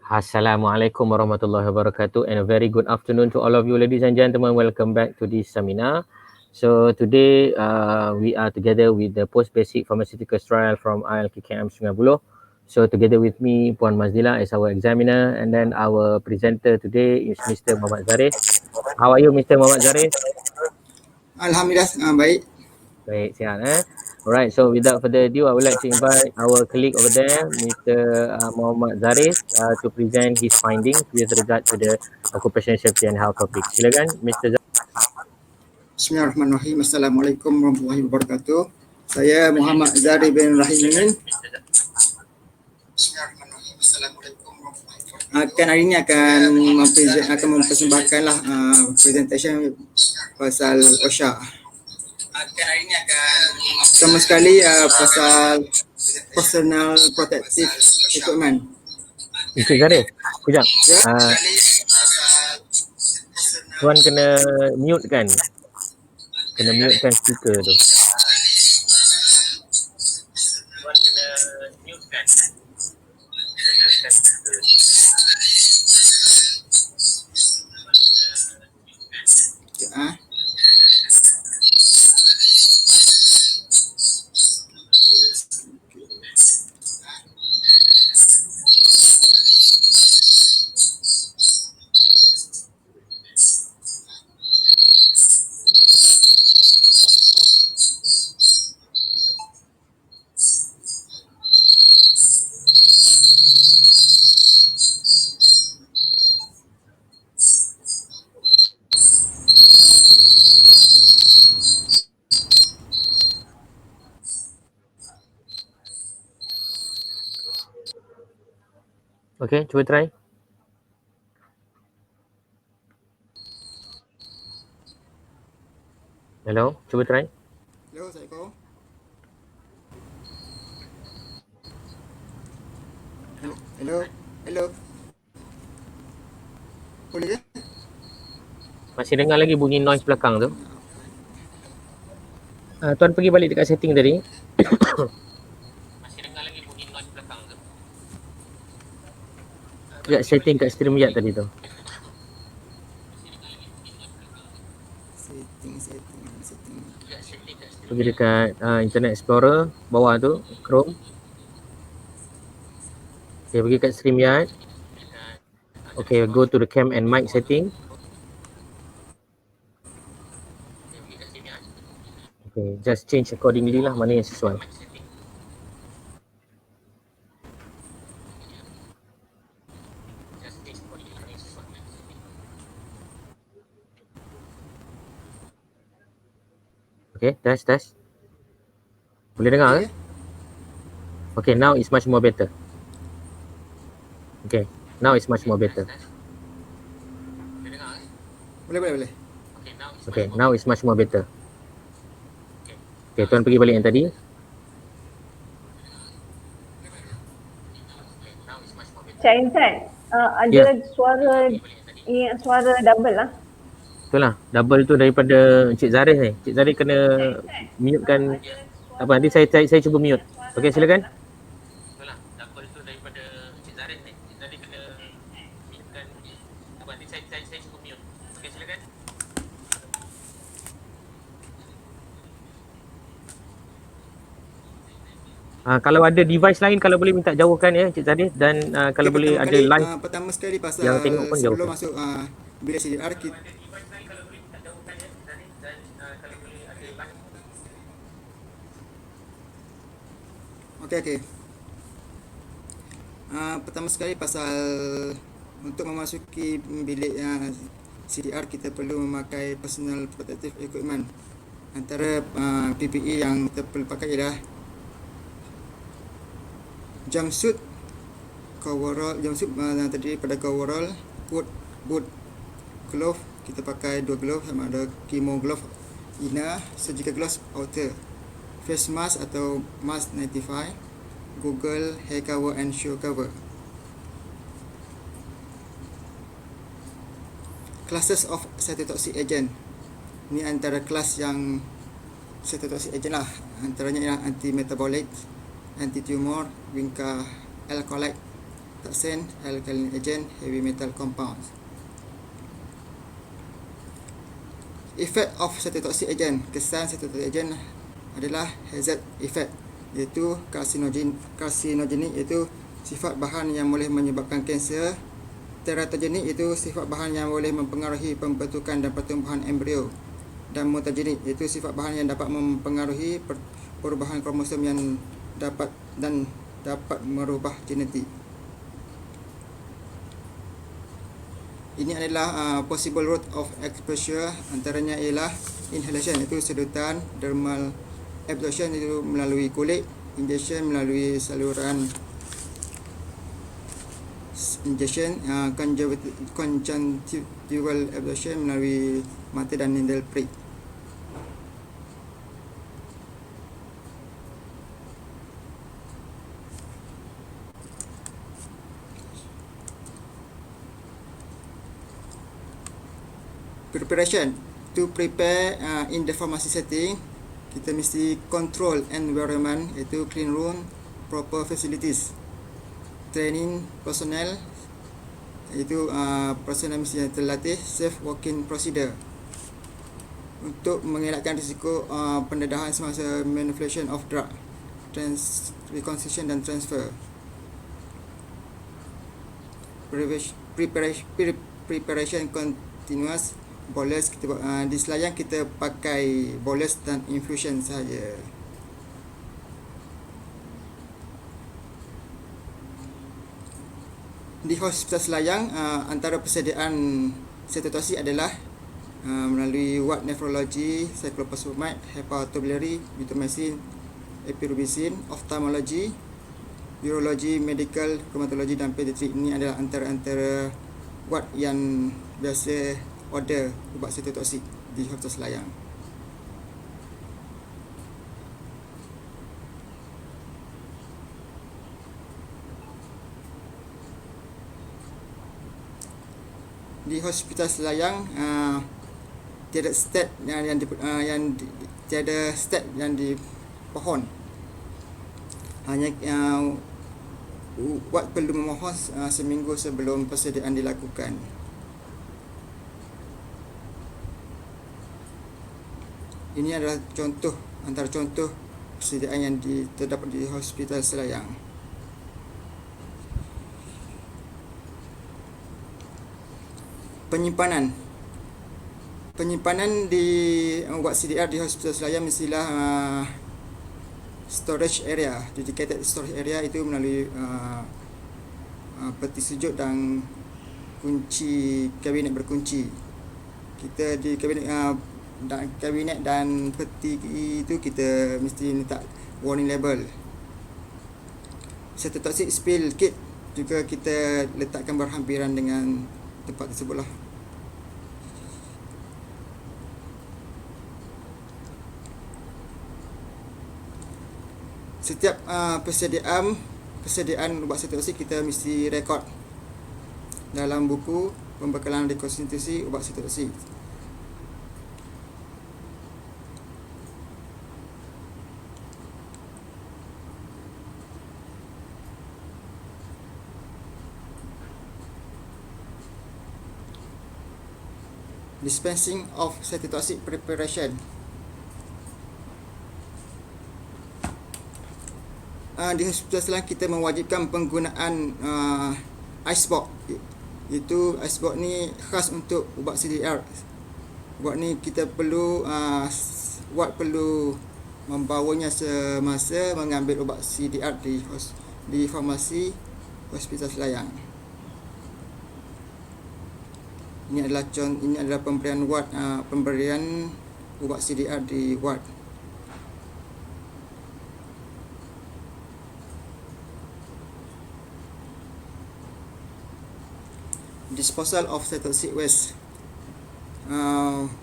Assalamualaikum warahmatullahi wabarakatuh, and a very good afternoon to all of you, ladies and gentlemen. Welcome back to this seminar. So today we are together with the Post Basic Pharmaceuticals Trial from ILKKM Sungai Buloh. So together with me, Puan Mazdila is our examiner, and then our presenter today is Mr. Muhammad Zarif. How are you, Mr. Muhammad Zarif? Alhamdulillah, baik. Baik, sihat Alright, so without further ado, I would like to invite our colleague over there, Mr. Muhammad Zarif, to present his findings with regard to the occupational safety and health topic. Silakan, Mr. Zarif. Bismillahirrahmanirrahim. Assalamualaikum warahmatullahi wabarakatuh. Saya Muhammad Zari bin Rahimin. Bismillahirrahmanirrahim. Assalamualaikum warahmatullahi wabarakatuh. Hari ini akan mempersembahkanlah presentation pasal OSHA. Hari ini akan pertama sekali pasal personal protective equipment. Mr. Zarif, sekejap. Tuan kena mute kan? Kena mute kan speaker tu. Tuan kena mute kan? Okay, cuba try. Hello, cuba try. Hello, Assalamualaikum. Hello. Boleh ke? Masih dengar lagi bunyi noise belakang tu. Tuan pergi balik dekat setting tadi. Masih dengar lagi bunyi noise belakang tu. Dekat setting kat StreamYard tadi tu. Setting. Pergi dekat Internet Explorer bawah tu, Chrome. Okay, pergi kat StreamYard. Okay, go to the cam and mic setting. Okay, just change accordingly lah, mana yang sesuai. Okay, test. Boleh dengar ke? Okay, now it's much more better. Okay, now it's much more better. Boleh. Okay, now it's much more better. Okay, tuan pergi balik yang tadi. Cik Intan, ada suara double lah. Betul lah, double tu daripada Encik Zarif ni. Encik Zarif kena mute kan. Apa, nanti saya cuba mute. Okay, silakan. Betul lah, double tu daripada Encik Zarif ni. Encik Zarif kena mute kan. Apa, nanti saya cuba mute. Okay, silakan. Kalau ada device lain, kalau boleh minta jauhkan ya Encik Zarif. Dan kalau boleh ada live pertama sekali pasal yang tengok pun jauhkan. sebelum masuk bilik CDR kita Okey. Pertama sekali pasal untuk memasuki bilik CDR kita perlu memakai personal protective equipment. Antara PPE yang kita perlu pakai ialah jumpsuit, coverall, terdiri pada coverall, coat, boot, glove. Kita pakai 2 glove sama ada chemo glove inner, surgical gloves outer, face mask atau mask 95, Google hair cover and shoe cover. Classes of cytotoxic agent. Ini antara kelas yang cytotoxic agent lah. Antaranya ialah anti-metabolic, anti-tumor, vinca alkaloid, toxin, alkaline agent, heavy metal compounds. Effect of cytotoxic agent. Kesan cytotoxic agent adalah hazard effect, iaitu karsinogenik, iaitu sifat bahan yang boleh menyebabkan kanser. Teratogenik iaitu sifat bahan yang boleh mempengaruhi pembentukan dan pertumbuhan embrio. Dan mutagenik iaitu sifat bahan yang dapat mempengaruhi perubahan kromosom yang dapat merubah genetik. Ini adalah possible route of exposure, antaranya ialah inhalation iaitu sedutan, dermal absorption itu melalui kulit, injection melalui saluran injection, conjunctival absorption melalui mata dan needle prick. Preparation. To prepare in the pharmacy setting, kita mesti control environment, iaitu clean room, proper facilities, training personnel, iaitu personal mesti terlatih, safe working procedure untuk mengelakkan risiko pendedahan semasa manipulation of drug, reconstitution dan transfer. Preparation continuous. Bolus kita di selayang kita pakai bolus dan infusion saja. Di hospital selayang, antara persediaan cytotoxic adalah melalui ward nephrology, cyclophosphamide, hepatobiliary, mitomycin, epirubicin, ophthalmology, urology, medical, rheumatology dan pediatrik. Ini adalah antara ward yang biasa order ubat cytotoxic di hospital selayang. Di hospital selayang tiada stat tiada stat yang dipohon. Hanya ubat perlu memohon seminggu sebelum persediaan dilakukan. Ini adalah antara contoh persediaan yang terdapat di hospital selayang. Penyimpanan di ubat CDR di hospital selayang mestilah storage area, dedicated storage area, itu melalui peti sejuk dan kunci kabinet berkunci. Kita di kabinet dan peti itu kita mesti letak warning label. Cytotoxic spill kit juga kita letakkan berhampiran dengan tempat tersebut lah. Setiap persediaan ubat cytotoxic kita mesti rekod dalam buku pembekalan rekonstitusi ubat cytotoxic. Dispensing of cytotoxic preparation. Di hospital selayang kita mewajibkan penggunaan ice box. Itu ice box ni khas untuk ubat CDR. Ubat ni kita perlu membawanya semasa mengambil ubat CDR di farmasi hospital selayang. Ini adalah pemberian ubat CDR di ward. Disposal of cytotoxic waste.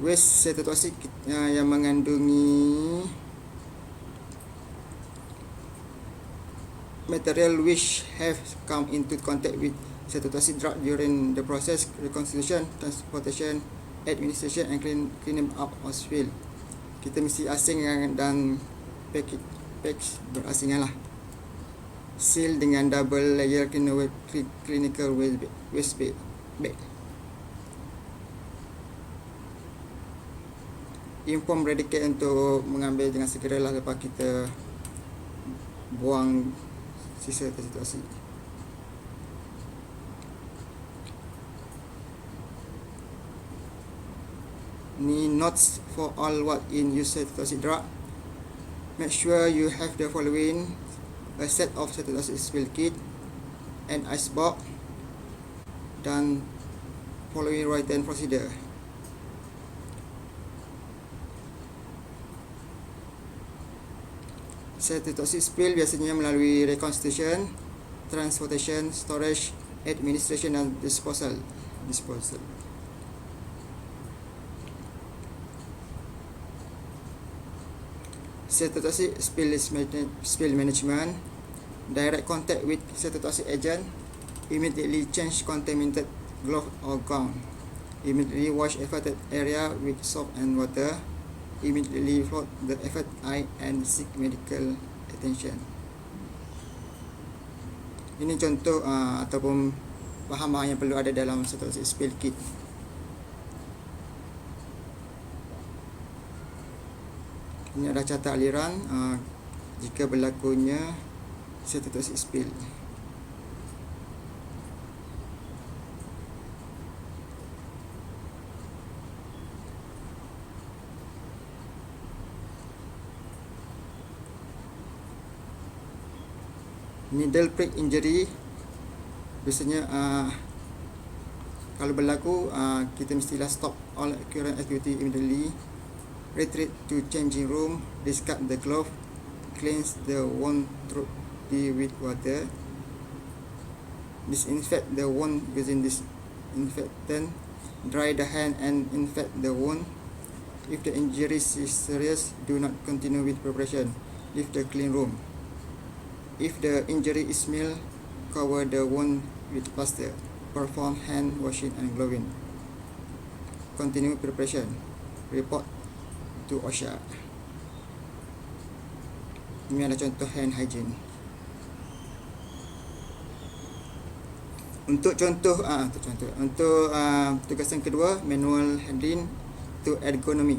Waste cytotoxic yang mengandungi material which have come into contact with cytotoxic drug during the process, reconstitution, transportation, administration and cleaning up or spill. Kita mesti asing dan package berasingan lah. seal dengan double layer clinical waste bag. Inform predicate untuk mengambil dengan segeralah lepas kita buang sisa situasi. Ni notes for all what in user situasi drug. Make sure you have the following: a set of cytotoxic spill kit, an ice box, dan following written procedure. Cytotoxic spill biasanya melalui reconstitution, transportation, storage, administration dan disposal. Cytotoxic spill management. Direct contact with cytotoxic agent. Immediately change contaminated glove or gown. Immediately wash affected area with soap and water. Immediately float the affected eye and seek medical attention. Ini contoh ataupun bahan-bahan yang perlu ada dalam cytotoxic spill kit. Ini adalah carta aliran jika berlakunya cytotoxic spill. Needle prick injury biasanya kalau berlaku kita mestilah stop all current activity immediately, retreat to changing room, discard the glove, cleanse the wound thoroughly with water, disinfect the wound using disinfectant, dry the hand and infect the wound. If the injury is serious, do not continue with preparation, leave the clean room. If the injury is mild, cover the wound with plaster. Perform hand washing and gloving. Continue preparation. Report to OSHA. Ini adalah contoh hand hygiene. Untuk tugasan kedua, manual handling to ergonomy.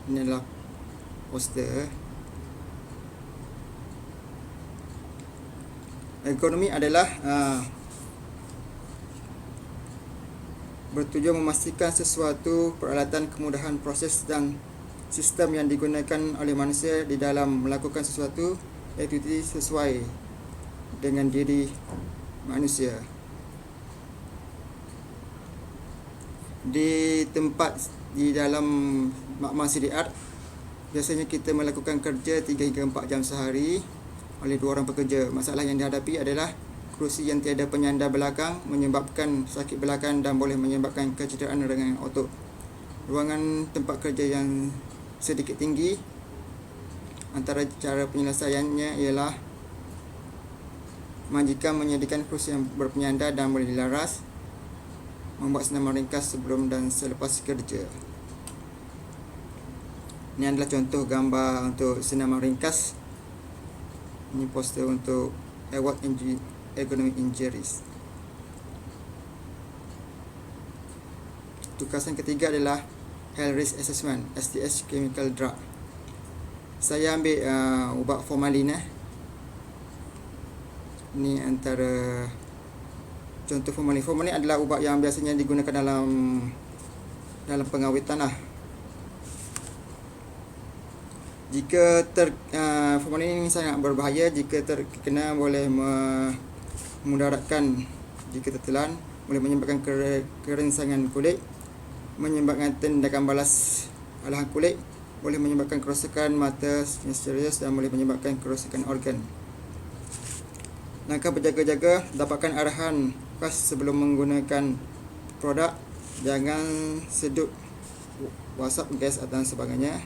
Ini adalah poster. Ergonomi adalah bertujuan memastikan sesuatu peralatan, kemudahan proses dan sistem yang digunakan oleh manusia di dalam melakukan sesuatu aktiviti sesuai dengan diri manusia. Di tempat di dalam makmal CDR, biasanya kita melakukan kerja 3 hingga 4 jam sehari oleh 2 orang pekerja. Masalah yang dihadapi adalah kerusi yang tiada penyandar belakang menyebabkan sakit belakang dan boleh menyebabkan kecederaan dengan otot. Ruangan tempat kerja yang sedikit tinggi. Antara cara penyelesaiannya ialah majikan menyediakan kerusi yang berpenyandar dan boleh dilaras, membuat senaman ringkas sebelum dan selepas kerja. Ini adalah contoh gambar untuk senaman ringkas. Ini poster untuk avoid ergonomic injuries. Tugasan ketiga adalah health risk assessment, STS chemical drug. Saya ambil ubat formalin. Ini antara contoh formalin. Formalin adalah ubat yang biasanya digunakan dalam pengawetan lah. Jika formalin ini sangat berbahaya. Jika terkena boleh memudaratkan. Jika tertelan boleh menyebabkan kerengsangan kulit, menyebabkan tindakan balas alahan kulit, boleh menyebabkan kerosakan mata yang serius dan boleh menyebabkan kerosakan organ. Langkah berjaga-jaga, dapatkan arahan khas sebelum menggunakan produk. Jangan sedut, wasap gas dan sebagainya.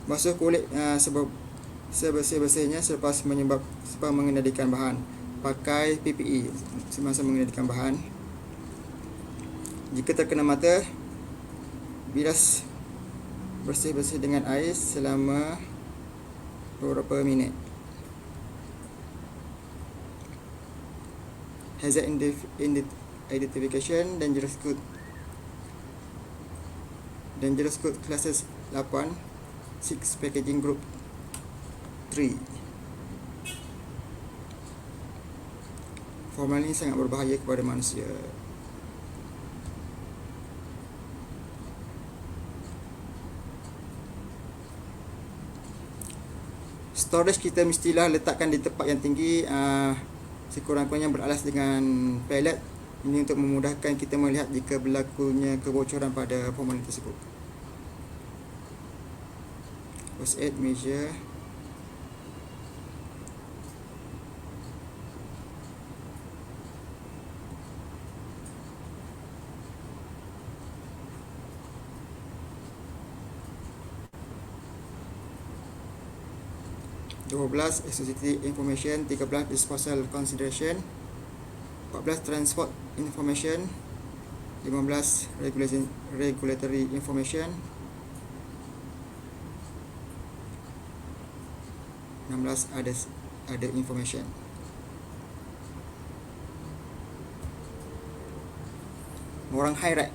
Basuh kulit sebersih-bersihnya selepas mengendalikan bahan. Pakai PPE semasa mengendalikan bahan. Jika terkena mata, bilas bersih-bersih dengan air selama beberapa minit. Hazard identification, dangerous code classes 8, 6 packaging group 3. Formalin sangat berbahaya kepada manusia. Storage kita mestilah letakkan di tempat yang tinggi, sekurang-kurangnya beralas dengan pallet. Ini untuk memudahkan kita melihat jika berlakunya kebocoran pada formalin tersebut. First aid measure. Associated information, 13 disposal consideration, 14 transport information, 15 regulatory information, 16 other information. Orang high rate.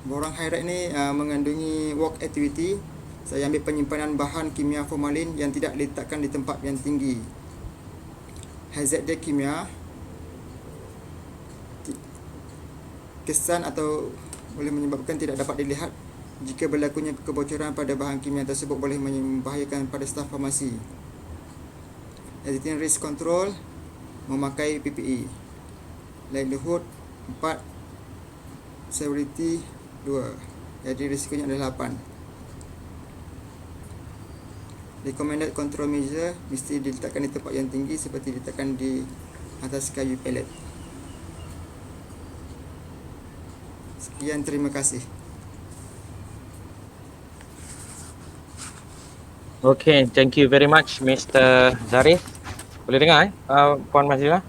Borang high rate ni mengandungi work activity. Saya ambil penyimpanan bahan kimia formalin yang tidak diletakkan di tempat yang tinggi. Hazard dia kimia, kesan atau boleh menyebabkan tidak dapat dilihat. Jika berlakunya kebocoran pada bahan kimia tersebut boleh membahayakan pada staf farmasi. Editing risk control, memakai PPE. Likelihood 4, severity 2. Jadi risikonya adalah 8. Recommended control measure mesti diletakkan di tempat yang tinggi seperti diletakkan di atas kayu pallet. Sekian, terima kasih. Okay, thank you very much Mr. Zarif. Boleh dengar Puan Mazila?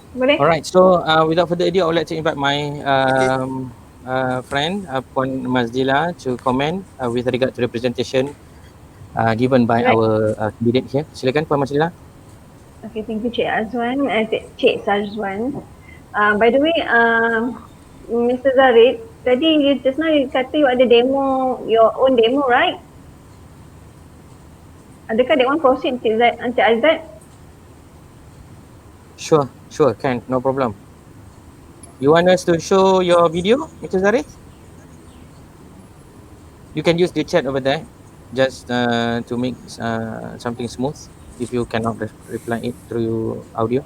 Boleh? Alright, so without further ado, I would like to invite my friend Puan Mazila to comment with regard to the presentation given by Right. our candidate here. Silakan Puan Mazila. Okay, thank you Cik Azwan, Cik Sajwan. By the way, Mr. Zarif, tadi just now you kata you ada demo, your own demo, right? Adakah that one proceed Cik Azad? Sure, can, no problem. You want us to show your video, Mr. Zarif? You can use the chat over there, just to make something smooth. If you cannot reply it through audio,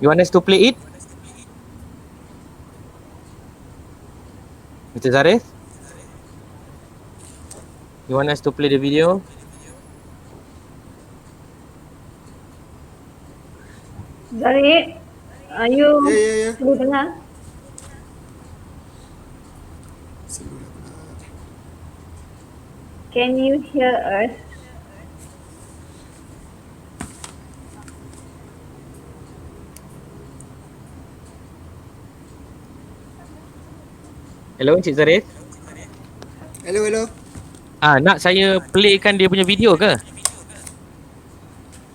you want us to play it, Mr. Zarif? You want us to play the video? Zarif, you Ya. boleh dengar? Can you hear us? Hello, Encik Zarif. Hello. Nak saya playkan dia punya video ke?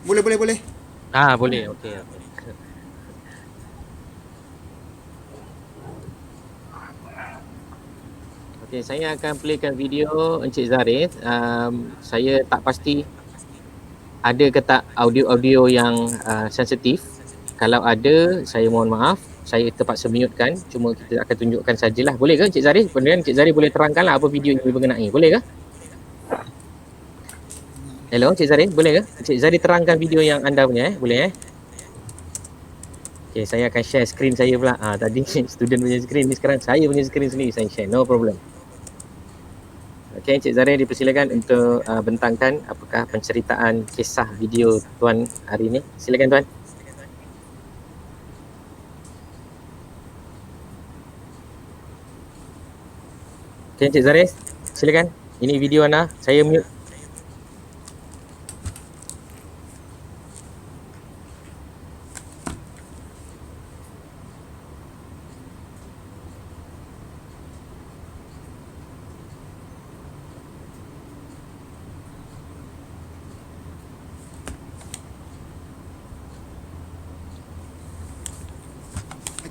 Boleh. Boleh, okey. Okey, saya akan playkan video Encik Zarif. Saya tak pasti ada ke tak audio-audio yang sensitif. Kalau ada, saya mohon maaf. Saya terpaksa mute-kan. Cuma kita akan tunjukkan sajalah. Boleh ke Encik Zarif? Kemudian Encik Zarif boleh terangkanlah apa video yang berkenai. Boleh ke? Hello Encik Zarif, boleh ke? Encik Zarif terangkan video yang anda punya boleh Okay, saya akan share screen saya pula. Tadi student punya screen ni, sekarang saya punya screen sendiri saya share, no problem. Okay, Encik Zarif dipersilakan untuk bentangkan apakah penceritaan kisah video tuan hari ini. Silakan tuan. Okay, Encik Zarif, silakan. Ini video anda, saya mute.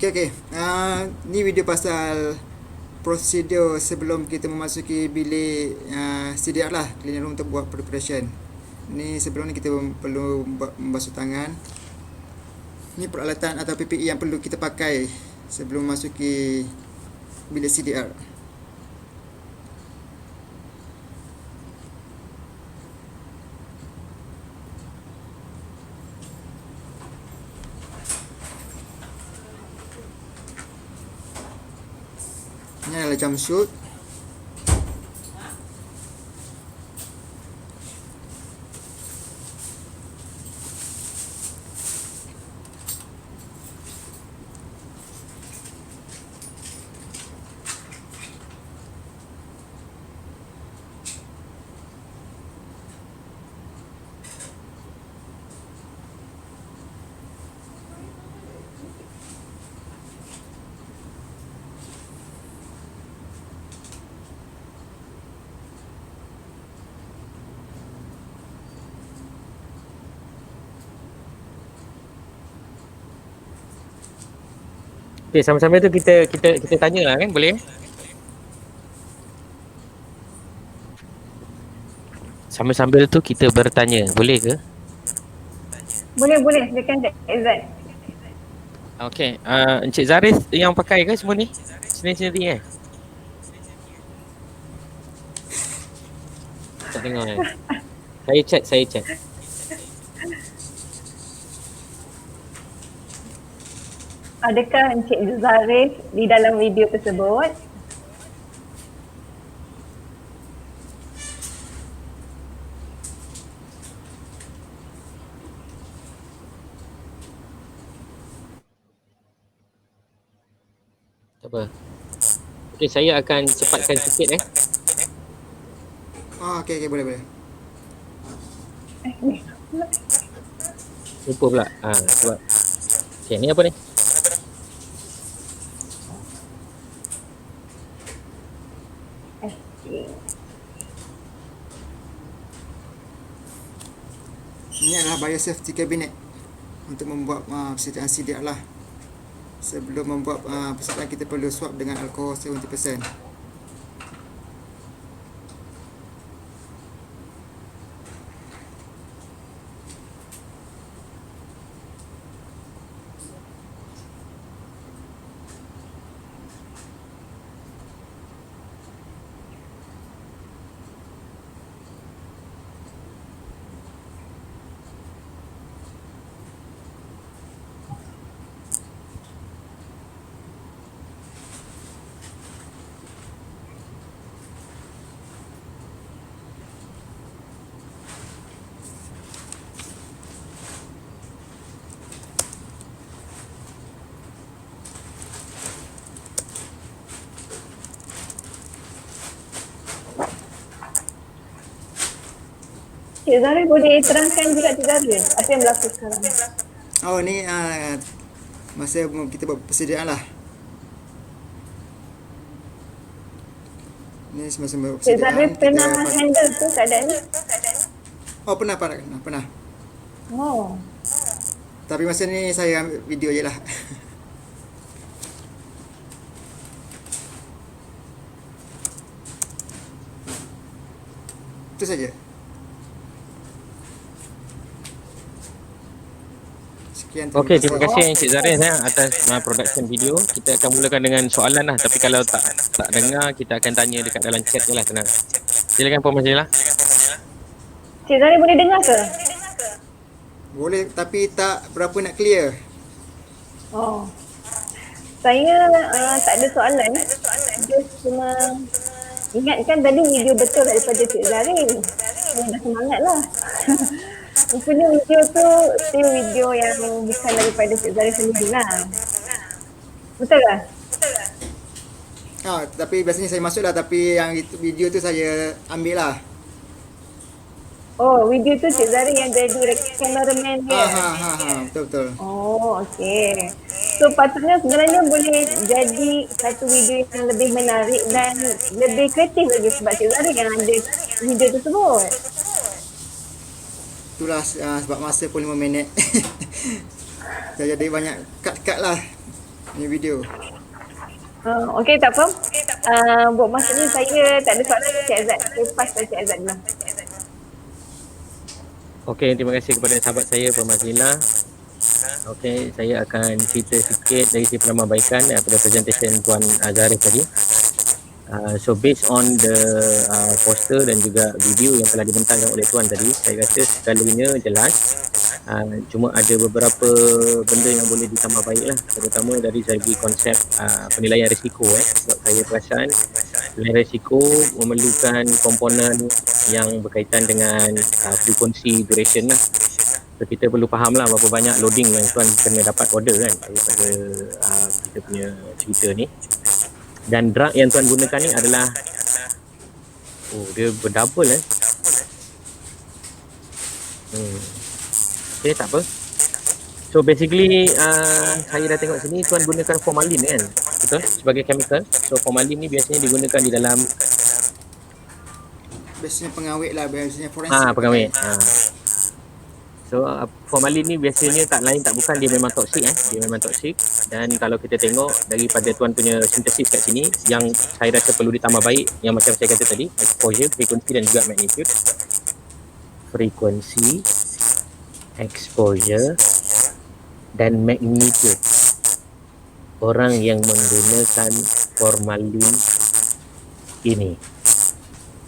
Okey. Ni video pasal prosedur sebelum kita memasuki bilik CDR lah, cleaning room untuk buat preparation. Ni sebelum ni kita perlu membasuh tangan. Ni peralatan atau PPE yang perlu kita pakai sebelum memasuki bilik CDR. Ni adalah jumpsuit. Okay, sambil-sambil tu kita tanya lah kan, boleh? Sambil-sambil tu kita bertanya, boleh ke? Boleh, silakan Cik Izzat. Okay, Encik Zaris yang pakai ke semua ni? Sendiri-sendiri Tak dengar Saya chat. Adakah Encik Zaris di dalam video tersebut? Tak apa. Okay, saya akan cepatkan sikit Okey, boleh. Lupa pula. Sebab. Okay, ni apa ni? Ini adalah biosafety cabinet untuk membuat persediaan CDR lah. Sebelum membuat persediaan kita perlu swab dengan alkohol 70%. Cik Zaris boleh terangkan juga Cik Zaris apa yang berlaku sekarang? Ni masa kita buat persediaan lah. Ni semasa buat Cik persediaan. Zaris pernah handle tu keadaan ni? Pernah. Oh. Tapi masa ni saya ambil video je lah. Itu saja. Okey, terima kasih Encik Zaris atas production video. Kita akan mulakan dengan soalan lah. Tapi kalau tak dengar, kita akan tanya dekat dalam chat je lah, tenang. Silakan Puan Masjila. Cik Zaris boleh dengar ke? Boleh, tapi tak berapa nak clear. Oh. Saya tak ada soalan. Just cuma ingatkan tadi video betul daripada Cik Zaris. Saya dah semangat lah. Rupanya video tu still video yang bukan daripada Cik Zaris sendiri lah. Betul lah? Tapi biasanya saya masuk lah, tapi yang video tu saya ambil lah. Oh, video tu Cik Zaris yang jadi cameraman dia. Betul. Oh, okey. So patutnya sebenarnya boleh jadi satu video yang lebih menarik dan lebih kreatif lagi sebab Cik Zaris yang ada video tersebut. Itulah sebab masa pun 5 minit. Jadi banyak cut lah. Ini video. Okey, tak apa. Buat masa ni saya tak ada soalan, Cik Azad. Saya pass pada Cik Azad dulu. Okey, terima kasih kepada sahabat saya Puan Mazlina. Okey, saya akan cerita sikit dari segi penambahbaikan daripada presentation Tuan Zarif tadi. So based on the poster dan juga video yang telah dibentangkan oleh Tuan tadi, saya rasa segalanya jelas. Cuma ada beberapa benda yang boleh ditambah baik lah, terutama dari segi konsep penilaian risiko. Sebab saya perasan penilaian risiko memerlukan komponen yang berkaitan dengan frekuensi duration lah. So kita perlu faham lah berapa banyak loading yang Tuan kena dapat order kan daripada kita punya cerita ni. Dan drug yang Tuan gunakan ni adalah dia berdouble Okay, tak apa. So basically saya dah tengok sini Tuan gunakan formalin kan, betul, sebagai chemical. So formalin ni biasanya digunakan di dalam Biasanya pengawet lah, biasanya forensik. pengawet. So formalin ni biasanya tak lain tak bukan, dia memang toksik dia memang toksik. Dan kalau kita tengok daripada Tuan punya sintesis kat sini, yang saya rasa perlu ditambah baik yang macam saya kata tadi, exposure, frekuensi dan juga magnitude. Frekuensi, exposure dan magnitude. Orang yang menggunakan formalin ini.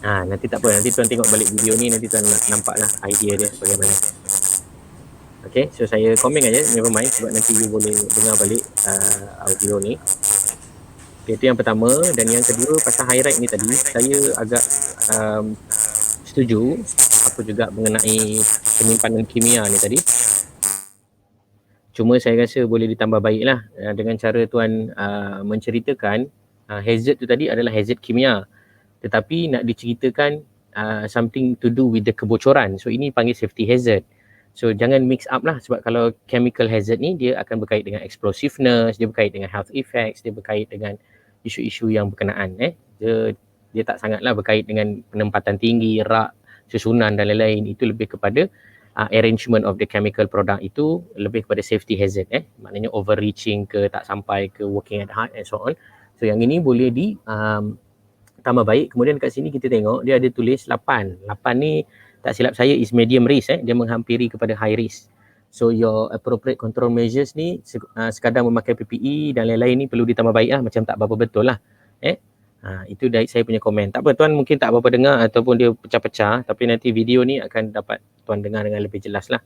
Nanti tak apa, nanti Tuan tengok balik video ni, nanti Tuan nampaklah idea dia bagaimana. Okay, so saya komen aja, never mind, sebab nanti you boleh dengar balik audio ni. Okay, itu yang pertama. Dan yang kedua, pasal high-ride ni tadi, saya agak setuju apa juga mengenai penyimpanan kimia ni tadi. Cuma saya rasa boleh ditambah baik lah dengan cara Tuan menceritakan hazard tu tadi adalah hazard kimia, tetapi nak diceritakan something to do with the kebocoran. So ini panggil safety hazard. So jangan mix up lah, sebab kalau chemical hazard ni dia akan berkait dengan explosiveness, dia berkait dengan health effects, dia berkait dengan isu-isu yang berkenaan. Dia tak sangatlah berkait dengan penempatan tinggi, rak, susunan dan lain-lain. Itu lebih kepada arrangement of the chemical product, itu lebih kepada safety hazard. Maknanya overreaching ke, tak sampai ke, working at heart and so on. So yang ini boleh di tambah baik. Kemudian kat sini kita tengok dia ada tulis 8. 8 ni tak silap saya is medium risk. Dia menghampiri kepada high risk. So your appropriate control measures ni sekadar memakai PPE dan lain-lain ni perlu ditambah baik lah, macam tak berapa betul lah. Itu dari saya punya komen. Tak apa, Tuan mungkin tak apa-apa dengar ataupun dia pecah-pecah, tapi nanti video ni akan dapat Tuan dengar dengan lebih jelas lah.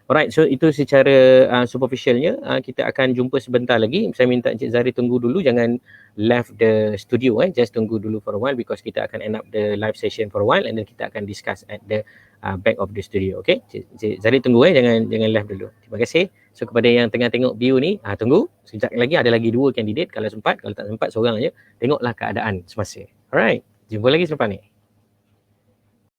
Alright, so itu secara superficialnya. Kita akan jumpa sebentar lagi. Saya minta Encik Zari tunggu dulu, jangan left the studio. Just tunggu dulu for a while, because kita akan end up the live session for a while and then kita akan discuss at the back of the studio. Okay, Encik Zari tunggu jangan left dulu. Terima kasih. So kepada yang tengah tengok view ni, tunggu sekejap lagi, ada lagi 2 kandidat kalau sempat. Kalau tak sempat seorang aja, tengoklah keadaan semasa. Alright, jumpa lagi selepas ni.